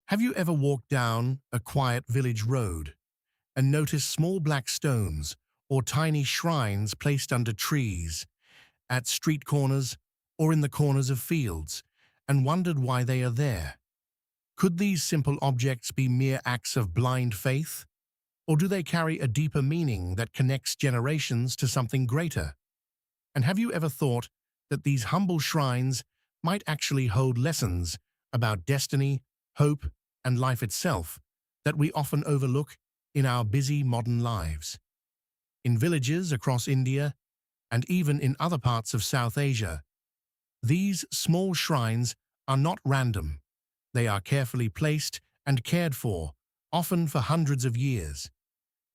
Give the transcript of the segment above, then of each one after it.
Have you ever walked down a quiet village road and noticed small black stones or tiny shrines placed under trees, at street corners, or in the corners of fields, and wondered why they are there? Could these simple objects be mere acts of blind faith, or do they carry a deeper meaning that connects generations to something greater? And have you ever thought that these humble shrines might actually hold lessons about destiny, hope, and life itself that we often overlook in our busy modern lives? In villages across India and even in other parts of South Asia, these small shrines are not random. They are carefully placed and cared for, often for hundreds of years.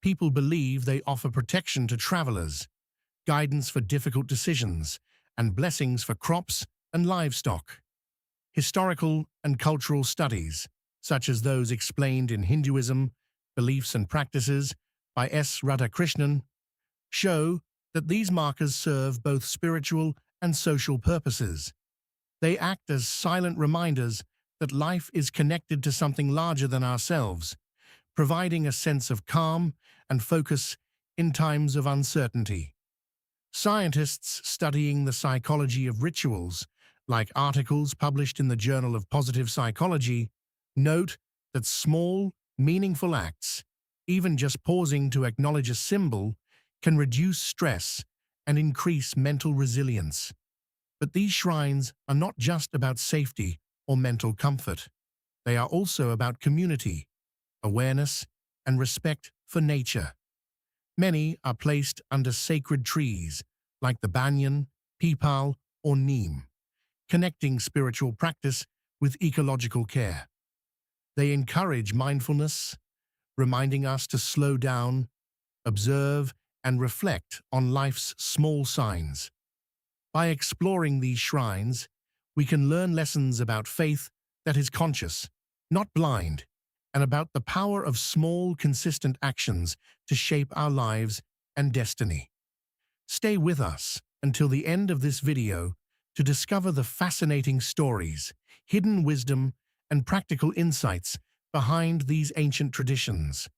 People believe they offer protection to travelers, guidance for difficult decisions, and blessings for crops and livestock. Historical and cultural studies, such as those explained in Hinduism, Beliefs and Practices by S. Radhakrishnan, show that these markers serve both spiritual and social purposes. They act as silent reminders that life is connected to something larger than ourselves, providing a sense of calm and focus in times of uncertainty. Scientists studying the psychology of rituals, like articles published in the Journal of Positive Psychology, note that small, meaningful acts, even just pausing to acknowledge a symbol, can reduce stress and increase mental resilience. But these shrines are not just about safety or mental comfort. They are also about community, awareness, and respect for nature. Many are placed under sacred trees like the banyan, peepal, or neem, connecting spiritual practice with ecological care. They encourage mindfulness, reminding us to slow down, observe, and reflect on life's small signs. By exploring these shrines, we can learn lessons about faith that is conscious, not blind, and about the power of small, consistent actions to shape our lives and destiny. Stay with us until the end of this video to discover the fascinating stories, hidden wisdom, and practical insights behind these ancient traditions.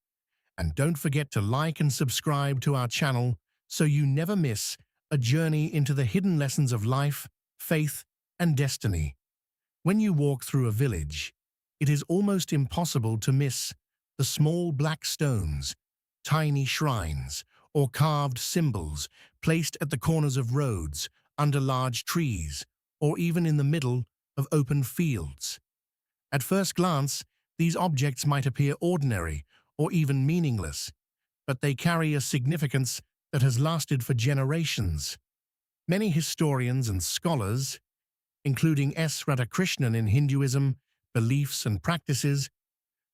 And don't forget to like and subscribe to our channel so you never miss a journey into the hidden lessons of life, faith, and destiny. When you walk through a village, it is almost impossible to miss the small black stones, tiny shrines, or carved symbols placed at the corners of roads, under large trees, or even in the middle of open fields. At first glance, these objects might appear ordinary or even meaningless, but they carry a significance that has lasted for generations. Many historians and scholars, including S. Radhakrishnan in Hinduism, Beliefs and Practices,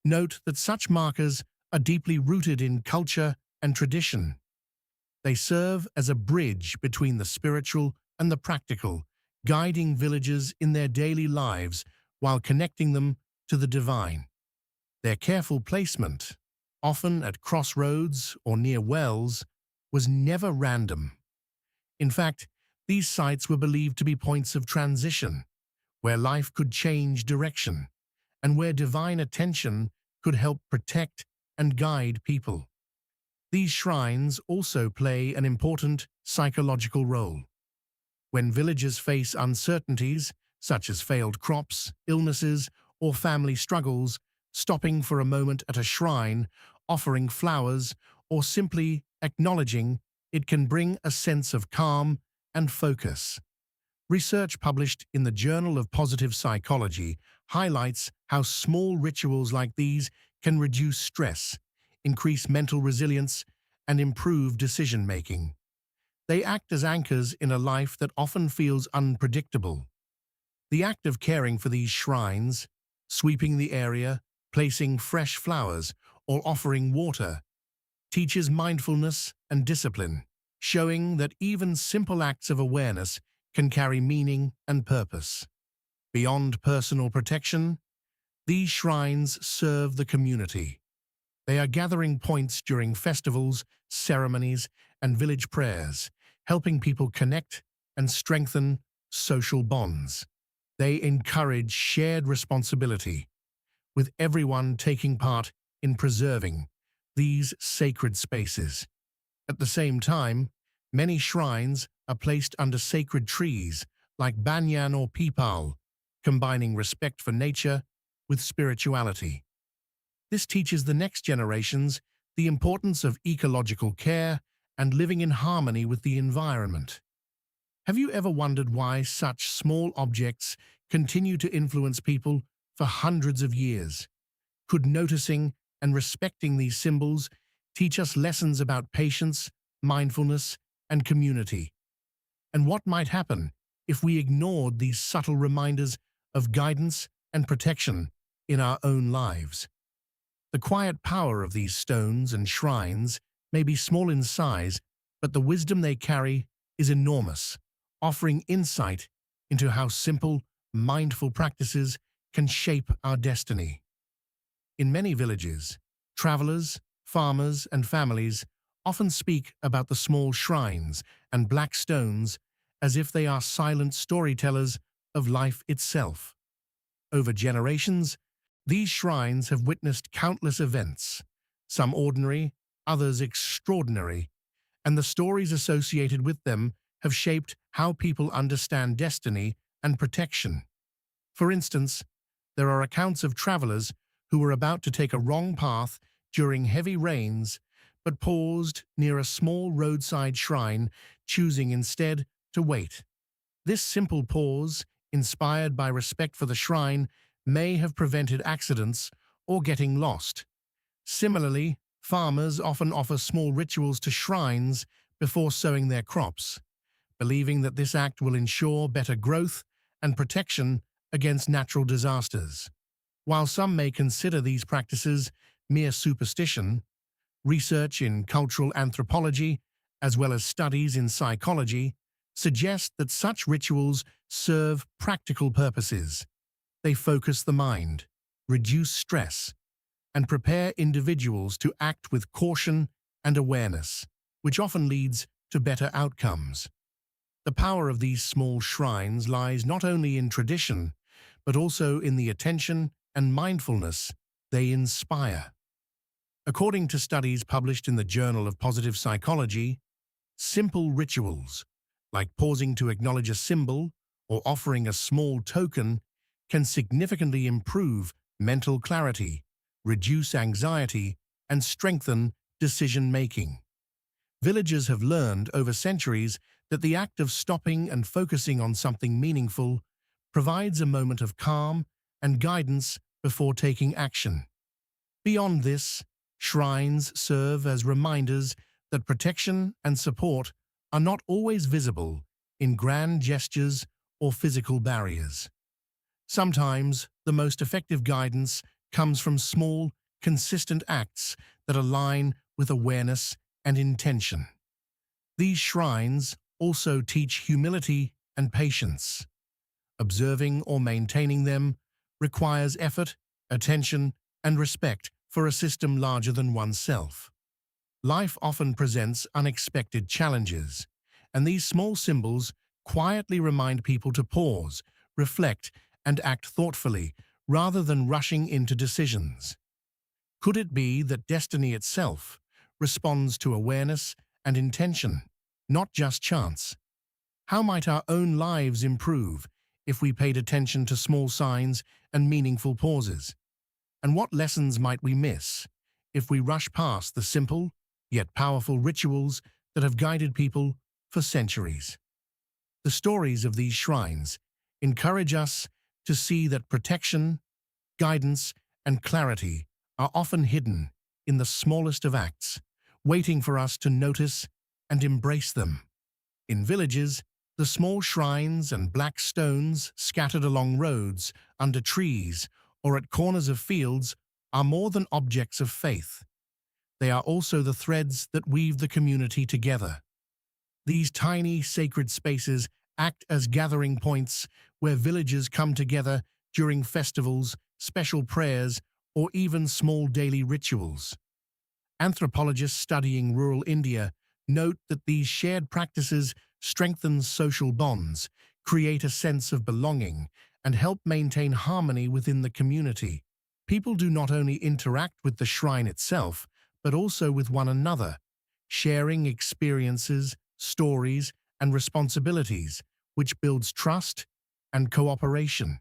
note that such markers are deeply rooted in culture and tradition. They serve as a bridge between the spiritual and the practical, guiding villagers in their daily lives while connecting them to the divine. Their careful placement, often at crossroads or near wells, was never random. In fact, these sites were believed to be points of transition, where life could change direction, and where divine attention could help protect and guide people. These shrines also play an important psychological role. When villagers face uncertainties, such as failed crops, illnesses, or family struggles, stopping for a moment at a shrine, offering flowers, or simply acknowledging it can bring a sense of calm and focus. Research published in the Journal of Positive Psychology highlights how small rituals like these can reduce stress, increase mental resilience, and improve decision-making. They act as anchors in a life that often feels unpredictable. The act of caring for these shrines, sweeping the area, placing fresh flowers, or offering water, teaches mindfulness and discipline, showing that even simple acts of awareness can carry meaning and purpose. Beyond personal protection, these shrines serve the community. They are gathering points during festivals, ceremonies, and village prayers, helping people connect and strengthen social bonds. They encourage shared responsibility, with everyone taking part in preserving these sacred spaces. At the same time, many shrines are placed under sacred trees like banyan or peepal, combining respect for nature with spirituality. This teaches the next generations the importance of ecological care and living in harmony with the environment. Have you ever wondered why such small objects continue to influence people for hundreds of years? Could noticing and respecting these symbols teach us lessons about patience, mindfulness, and community? And what might happen if we ignored these subtle reminders of guidance and protection in our own lives? The quiet power of these stones and shrines may be small in size, but the wisdom they carry is enormous, offering insight into how simple, mindful practices can shape our destiny. In many villages, travelers, farmers, and families often speak about the small shrines and black stones as if they are silent storytellers of life itself. Over generations, these shrines have witnessed countless events, some ordinary, others extraordinary, and the stories associated with them have shaped how people understand destiny and protection. For instance, there are accounts of travelers who were about to take a wrong path during heavy rains but paused near a small roadside shrine, choosing instead to wait. This simple pause, inspired by respect for the shrine, may have prevented accidents or getting lost. Similarly, farmers often offer small rituals to shrines before sowing their crops, believing that this act will ensure better growth and protection against natural disasters. While some may consider these practices mere superstition, research in cultural anthropology, as well as studies in psychology, suggest that such rituals serve practical purposes. They focus the mind, reduce stress, and prepare individuals to act with caution and awareness, which often leads to better outcomes. The power of these small shrines lies not only in tradition, but also in the attention and mindfulness they inspire. According to studies published in the Journal of Positive Psychology, simple rituals, like pausing to acknowledge a symbol or offering a small token, can significantly improve mental clarity, reduce anxiety, and strengthen decision-making. Villagers have learned over centuries that the act of stopping and focusing on something meaningful provides a moment of calm and guidance before taking action. Beyond this, shrines serve as reminders that protection and support are not always visible in grand gestures or physical barriers. Sometimes, the most effective guidance comes from small, consistent acts that align with awareness and intention. These shrines also teach humility and patience. Observing or maintaining them requires effort, attention, and respect for a system larger than oneself. Life often presents unexpected challenges, and these small symbols quietly remind people to pause, reflect, and act thoughtfully rather than rushing into decisions. Could it be that destiny itself responds to awareness and intention, not just chance? How might our own lives improve if we paid attention to small signs and meaningful pauses? And what lessons might we miss if we rush past the simple yet powerful rituals that have guided people for centuries? The stories of these shrines encourage us to see that protection, guidance, and clarity are often hidden in the smallest of acts, waiting for us to notice and embrace them. In villages, the small shrines and black stones scattered along roads, under trees, or at corners of fields are more than objects of faith. They are also the threads that weave the community together. These tiny sacred spaces act as gathering points where villagers come together during festivals, special prayers, or even small daily rituals. Anthropologists studying rural India note that these shared practices strengthen social bonds, create a sense of belonging, and help maintain harmony within the community. People do not only interact with the shrine itself, but also with one another, sharing experiences, stories, and responsibilities, which builds trust and cooperation.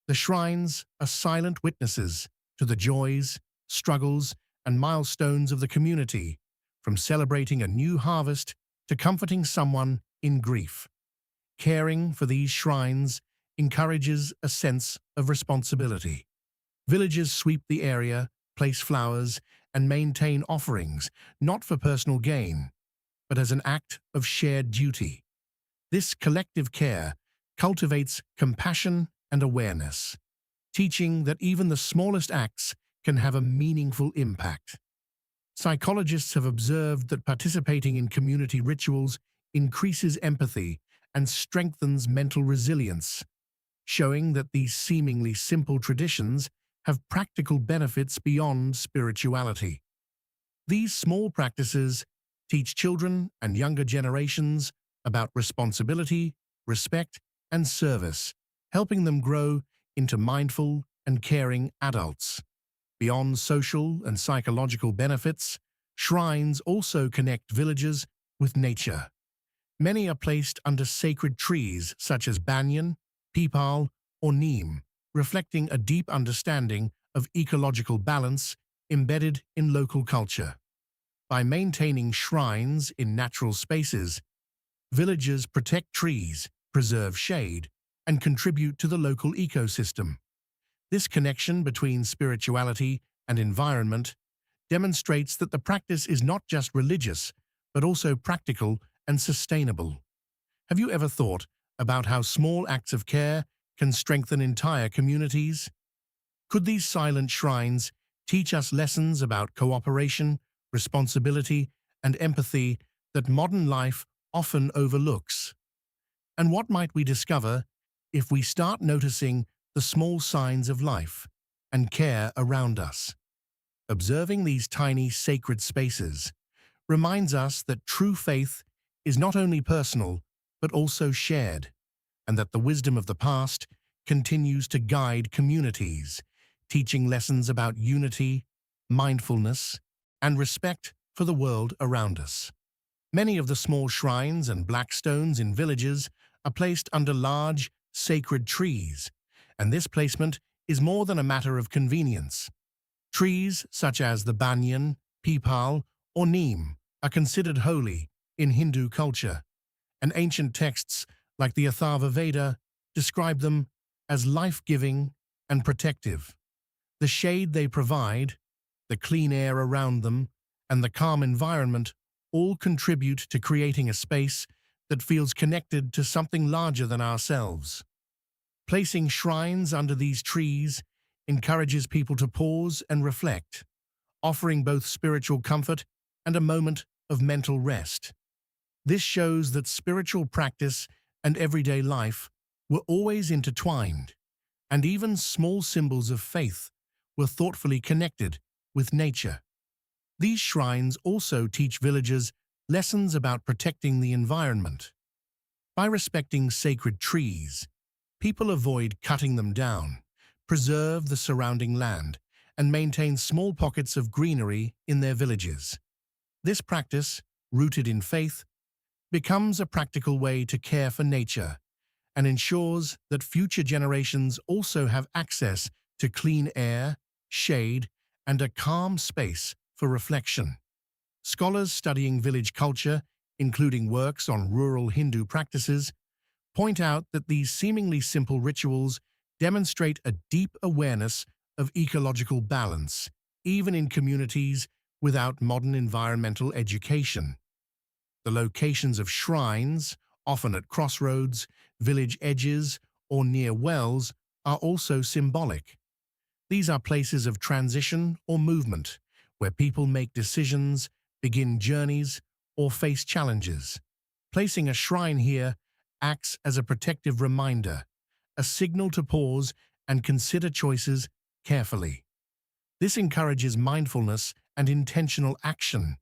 The shrines are silent witnesses to the joys, struggles, and milestones of the community, from celebrating a new harvest to comforting someone in grief. Caring for these shrines encourages a sense of responsibility. Villagers sweep the area, place flowers, and maintain offerings, not for personal gain, but as an act of shared duty. This collective care cultivates compassion and awareness, teaching that even the smallest acts can have a meaningful impact. Psychologists have observed that participating in community rituals increases empathy and strengthens mental resilience, showing that these seemingly simple traditions have practical benefits beyond spirituality. These small practices teach children and younger generations about responsibility, respect, and service, helping them grow into mindful and caring adults. Beyond social and psychological benefits, shrines also connect villagers with nature. Many are placed under sacred trees such as banyan, peepal, or neem, reflecting a deep understanding of ecological balance embedded in local culture. By maintaining shrines in natural spaces, villagers protect trees, preserve shade, and contribute to the local ecosystem. This connection between spirituality and environment demonstrates that the practice is not just religious, but also practical and sustainable. Have you ever thought about how small acts of care can strengthen entire communities? Could these silent shrines teach us lessons about cooperation, responsibility, and empathy that modern life often overlooks? And what might we discover if we start noticing the small signs of life and care around us? Observing these tiny sacred spaces reminds us that true faith is not only personal, but also shared, and that the wisdom of the past continues to guide communities, teaching lessons about unity, mindfulness, and respect for the world around us. Many of the small shrines and black stones in villages are placed under large, sacred trees, and this placement is more than a matter of convenience. Trees such as the banyan, peepal, or neem are considered holy in Hindu culture, and ancient texts like the Atharva Veda describe them as life-giving and protective. The shade they provide, the clean air around them, and the calm environment all contribute to creating a space that feels connected to something larger than ourselves. Placing shrines under these trees encourages people to pause and reflect, offering both spiritual comfort and a moment of mental rest. This shows that spiritual practice and everyday life were always intertwined, and even small symbols of faith were thoughtfully connected with nature. These shrines also teach villagers lessons about protecting the environment. By respecting sacred trees, people avoid cutting them down, preserve the surrounding land, and maintain small pockets of greenery in their villages. This practice, rooted in faith, becomes a practical way to care for nature and ensures that future generations also have access to clean air, shade, and a calm space for reflection. Scholars studying village culture, including works on rural Hindu practices, point out that these seemingly simple rituals demonstrate a deep awareness of ecological balance, even in communities without modern environmental education. The locations of shrines, often at crossroads, village edges, or near wells, are also symbolic. These are places of transition or movement, where people make decisions, begin journeys, or face challenges. Placing a shrine here acts as a protective reminder, a signal to pause and consider choices carefully. This encourages mindfulness and intentional action,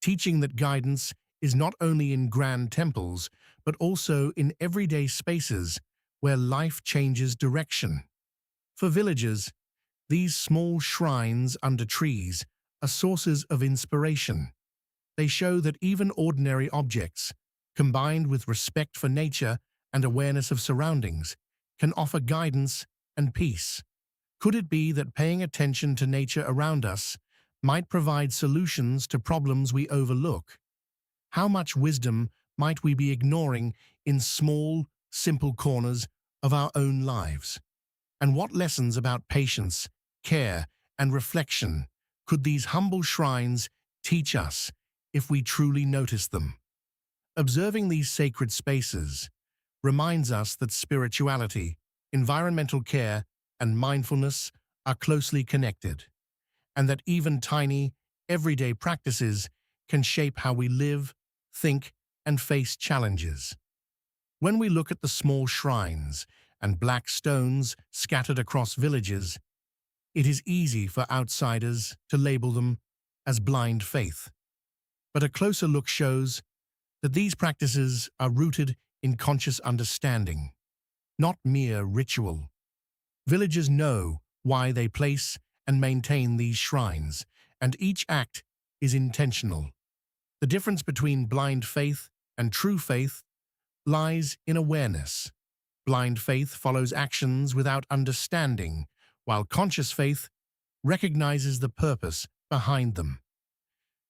teaching that guidance is not only in grand temples, but also in everyday spaces where life changes direction. For villagers, These small shrines under trees are sources of inspiration. They show that even ordinary objects, combined with respect for nature and awareness of surroundings, can offer guidance and peace. Could it be that paying attention to nature around us might provide solutions to problems we overlook? How much wisdom might we be ignoring in small, simple corners of our own lives? And what lessons about patience, care, and reflection could these humble shrines teach us if we truly notice them? Observing these sacred spaces reminds us that spirituality, environmental care, and mindfulness are closely connected, and that even tiny, everyday practices can shape how we live, think, and face challenges. When we look at the small shrines and black stones scattered across villages, it is easy for outsiders to label them as blind faith. But a closer look shows that these practices are rooted in conscious understanding, not mere ritual. Villagers know why they place and maintain these shrines, and each act is intentional. The difference between blind faith and true faith lies in awareness. Blind faith follows actions without understanding, while conscious faith recognizes the purpose behind them.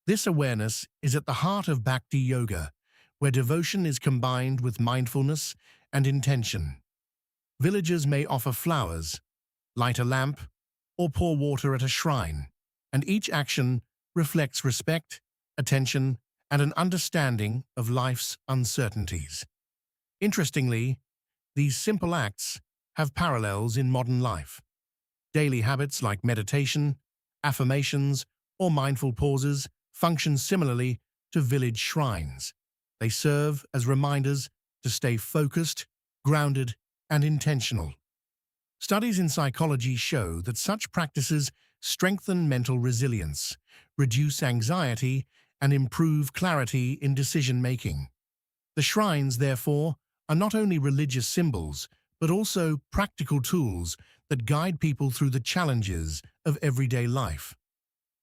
This awareness is at the heart of Bhakti Yoga, where devotion is combined with mindfulness and intention. Villagers may offer flowers, light a lamp, or pour water at a shrine, and each action reflects respect, attention, and an understanding of life's uncertainties. Interestingly, these simple acts have parallels in modern life. Daily habits like meditation, affirmations, or mindful pauses function similarly to village shrines. They serve as reminders to stay focused, grounded, and intentional. Studies in psychology show that such practices strengthen mental resilience, reduce anxiety, and improve clarity in decision-making. The shrines, therefore, are not only religious symbols, but also practical tools that guide people through the challenges of everyday life.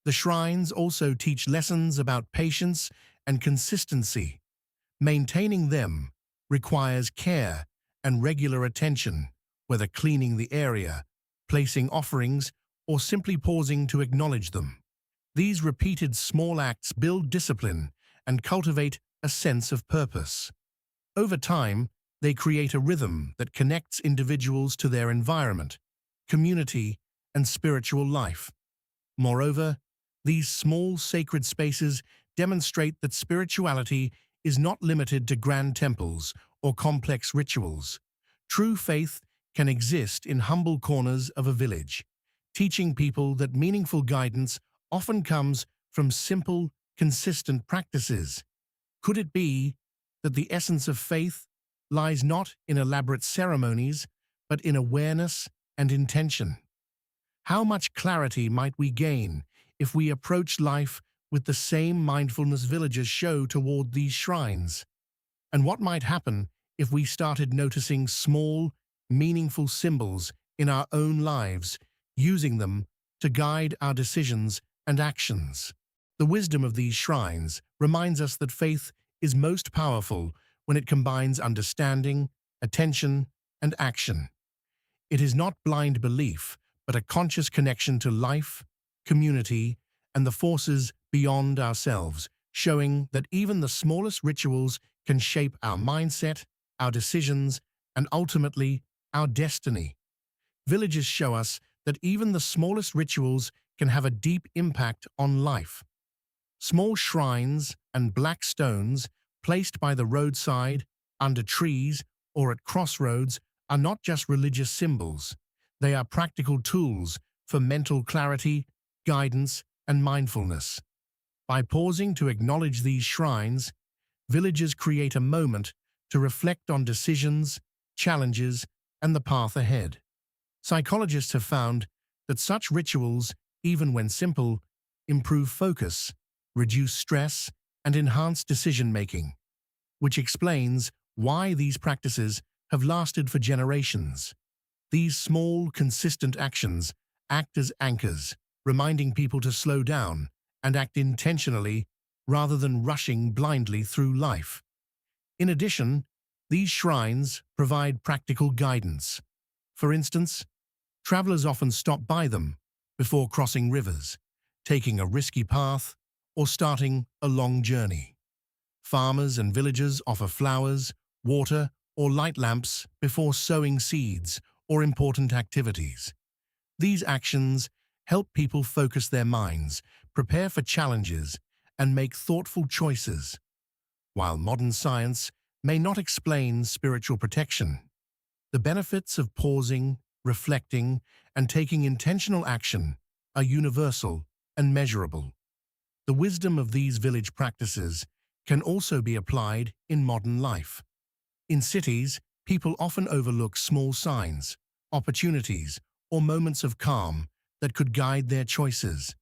The shrines also teach lessons about patience and consistency. Maintaining them requires care and regular attention, whether cleaning the area, placing offerings, or simply pausing to acknowledge them. These repeated small acts build discipline and cultivate a sense of purpose. Over time, they create a rhythm that connects individuals to their environment, community, and spiritual life. Moreover, these small sacred spaces demonstrate that spirituality is not limited to grand temples or complex rituals. True faith can exist in humble corners of a village, teaching people that meaningful guidance often comes from simple, consistent practices. Could it be that the essence of faith lies not in elaborate ceremonies, but in awareness and intention? How much clarity might we gain if we approach life with the same mindfulness villagers show toward these shrines? And what might happen if we started noticing small, meaningful symbols in our own lives, using them to guide our decisions and actions? The wisdom of these shrines reminds us that faith is most powerful when it combines understanding, attention, and action. It is not blind belief, but a conscious connection to life, community, and the forces beyond ourselves, showing that even the smallest rituals can shape our mindset, our decisions, and ultimately, our destiny. Villages show us that even the smallest rituals can have a deep impact on life. Small shrines and black stones placed by the roadside, under trees, or at crossroads are not just religious symbols. They are practical tools for mental clarity, guidance, and mindfulness. By pausing to acknowledge these shrines, villagers create a moment to reflect on decisions, challenges, and the path ahead. Psychologists have found that such rituals, even when simple, improve focus, reduce stress, and enhance decision-making, which explains why these practices have lasted for generations. These small, consistent actions act as anchors, reminding people to slow down and act intentionally rather than rushing blindly through life. In addition, these shrines provide practical guidance. For instance, travelers often stop by them before crossing rivers, taking a risky path, or starting a long journey. Farmers and villagers offer flowers, water, or light lamps before sowing seeds or important activities. These actions help people focus their minds, prepare for challenges, and make thoughtful choices. While modern science may not explain spiritual protection, the benefits of pausing, reflecting, and taking intentional action are universal and measurable. The wisdom of these village practices can also be applied in modern life. In cities, people often overlook small signs, opportunities, or moments of calm that could guide their choices.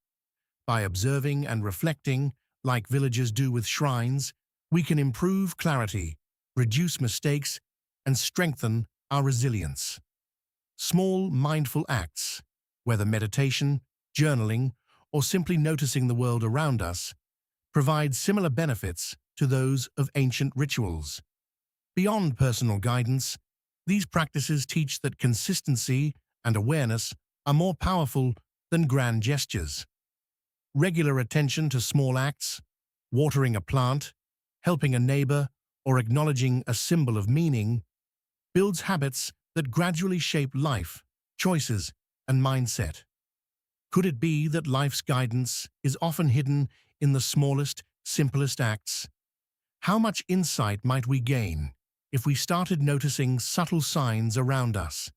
By observing and reflecting, like villagers do with shrines, we can improve clarity, reduce mistakes, and strengthen our resilience. Small, mindful acts, whether meditation, journaling, or simply noticing the world around us, provide similar benefits to those of ancient rituals. Beyond personal guidance, these practices teach that consistency and awareness are more powerful than grand gestures. Regular attention to small acts, watering a plant, helping a neighbor, or acknowledging a symbol of meaning, builds habits that gradually shape life, choices, and mindset. Could it be that life's guidance is often hidden in the smallest, simplest acts? How much insight might we gain if we started noticing subtle signs around us,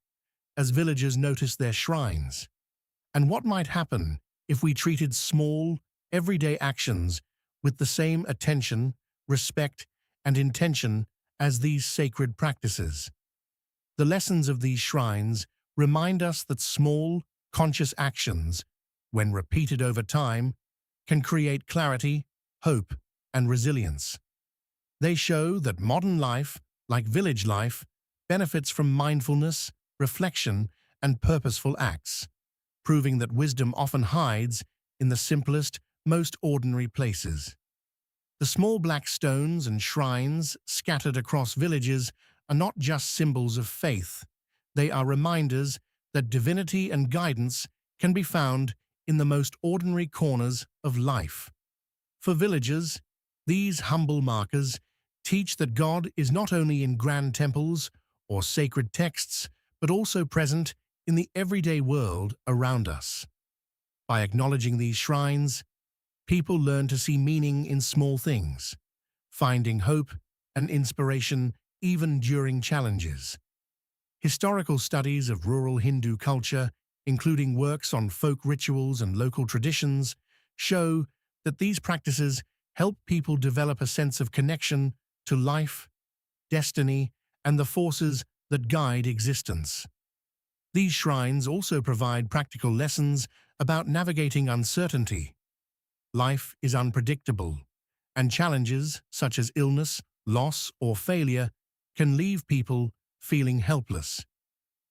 as villagers notice their shrines? And what might happen if we treated small, everyday actions with the same attention, respect, and intention as these sacred practices? The lessons of these shrines remind us that small, conscious actions, when repeated over time, can create clarity, hope, and resilience. They show that modern life, like village life, benefits from mindfulness, reflection, and purposeful acts, proving that wisdom often hides in the simplest, most ordinary places. The small black stones and shrines scattered across villages are not just symbols of faith. They are reminders that divinity and guidance can be found in the most ordinary corners of life. For villagers, these humble markers teach that God is not only in grand temples or sacred texts, but also present in the everyday world around us. By acknowledging these shrines, people learn to see meaning in small things, finding hope and inspiration even during challenges. Historical studies of rural Hindu culture, including works on folk rituals and local traditions, show that these practices help people develop a sense of connection to life, destiny, and the forces that guide existence. These shrines also provide practical lessons about navigating uncertainty. Life is unpredictable, and challenges such as illness, loss, or failure can leave people feeling helpless.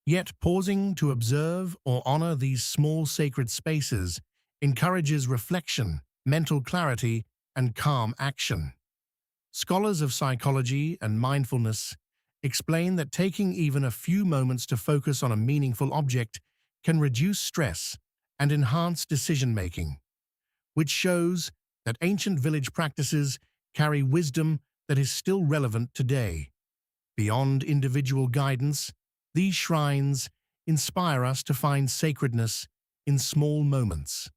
Yet pausing to observe or honor these small sacred spaces encourages reflection, mental clarity, and calm action. Scholars of psychology and mindfulness explain that taking even a few moments to focus on a meaningful object can reduce stress and enhance decision-making, which shows that ancient village practices carry wisdom that is still relevant today. Beyond individual guidance, these shrines inspire us to find sacredness in small moments.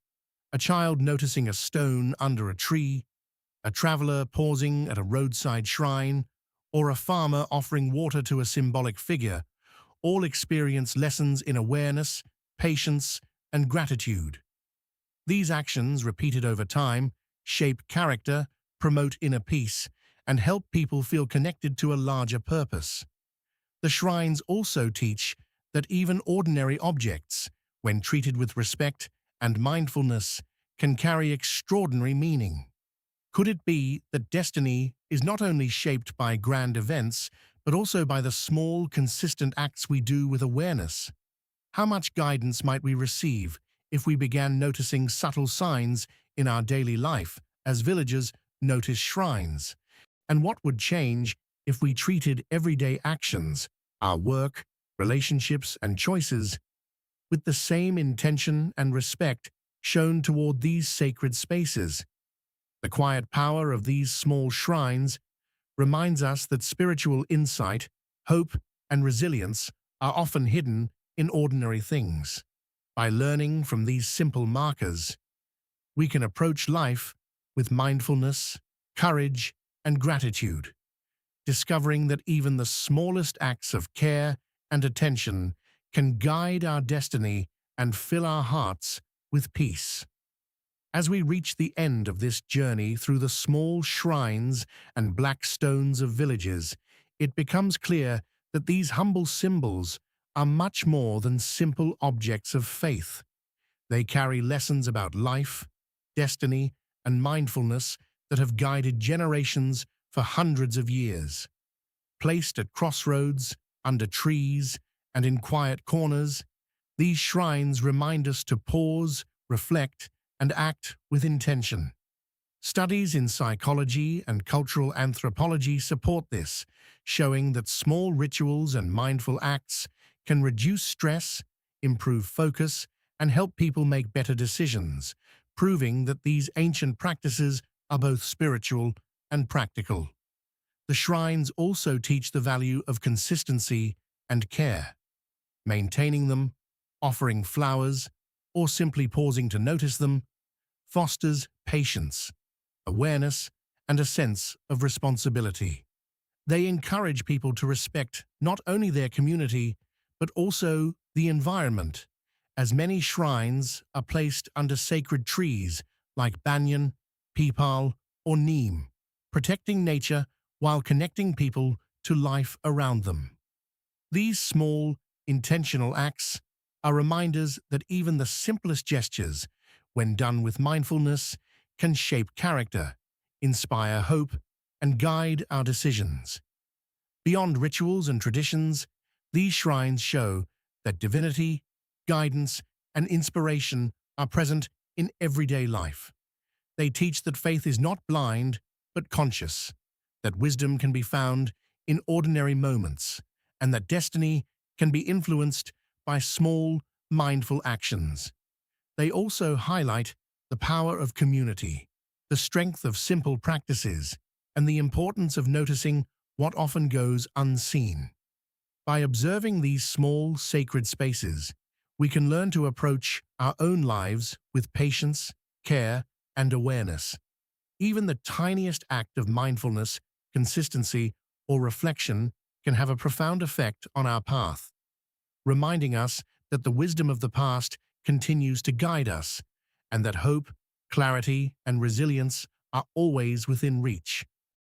A child noticing a stone under a tree, a traveler pausing at a roadside shrine, or a farmer offering water to a symbolic figure, all experience lessons in awareness, patience, and gratitude. These actions, repeated over time, shape character, promote inner peace, and help people feel connected to a larger purpose. The shrines also teach that even ordinary objects, when treated with respect and mindfulness, can carry extraordinary meaning. Could it be that destiny is not only shaped by grand events, but also by the small, consistent acts we do with awareness? How much guidance might we receive if we began noticing subtle signs in our daily life as villagers notice shrines? And what would change if we treated everyday actions, our work, relationships, and choices with the same intention and respect shown toward these sacred spaces? The quiet power of these small shrines reminds us that spiritual insight, hope, and resilience are often hidden in ordinary things. By learning from these simple markers, we can approach life with mindfulness, courage, and gratitude, discovering that even the smallest acts of care and attention can guide our destiny and fill our hearts with peace. As we reach the end of this journey through the small shrines and black stones of villages, it becomes clear that these humble symbols are much more than simple objects of faith. They carry lessons about life, destiny, and mindfulness that have guided generations for hundreds of years. Placed at crossroads, under trees, and in quiet corners, these shrines remind us to pause, reflect, and act with intention. Studies in psychology and cultural anthropology support this, showing that small rituals and mindful acts can reduce stress, improve focus, and help people make better decisions, proving that these ancient practices are both spiritual and practical. The shrines also teach the value of consistency and care. Maintaining them, offering flowers, or simply pausing to notice them fosters patience, awareness, and a sense of responsibility. They encourage people to respect not only their community, but also the environment, as many shrines are placed under sacred trees like banyan, peepal, or neem, protecting nature while connecting people to life around them. These small, intentional acts are reminders that even the simplest gestures, when done with mindfulness, can shape character, inspire hope, and guide our decisions. Beyond rituals and traditions, these shrines show that divinity, guidance, and inspiration are present in everyday life. They teach that faith is not blind, but conscious, that wisdom can be found in ordinary moments, and that destiny can be influenced by small, mindful actions. They also highlight the power of community, the strength of simple practices, and the importance of noticing what often goes unseen. By observing these small, sacred spaces, we can learn to approach our own lives with patience, care, and awareness. Even the tiniest act of mindfulness, consistency, or reflection can have a profound effect on our path, reminding us that the wisdom of the past continues to guide us, and that hope, clarity, and resilience are always within reach.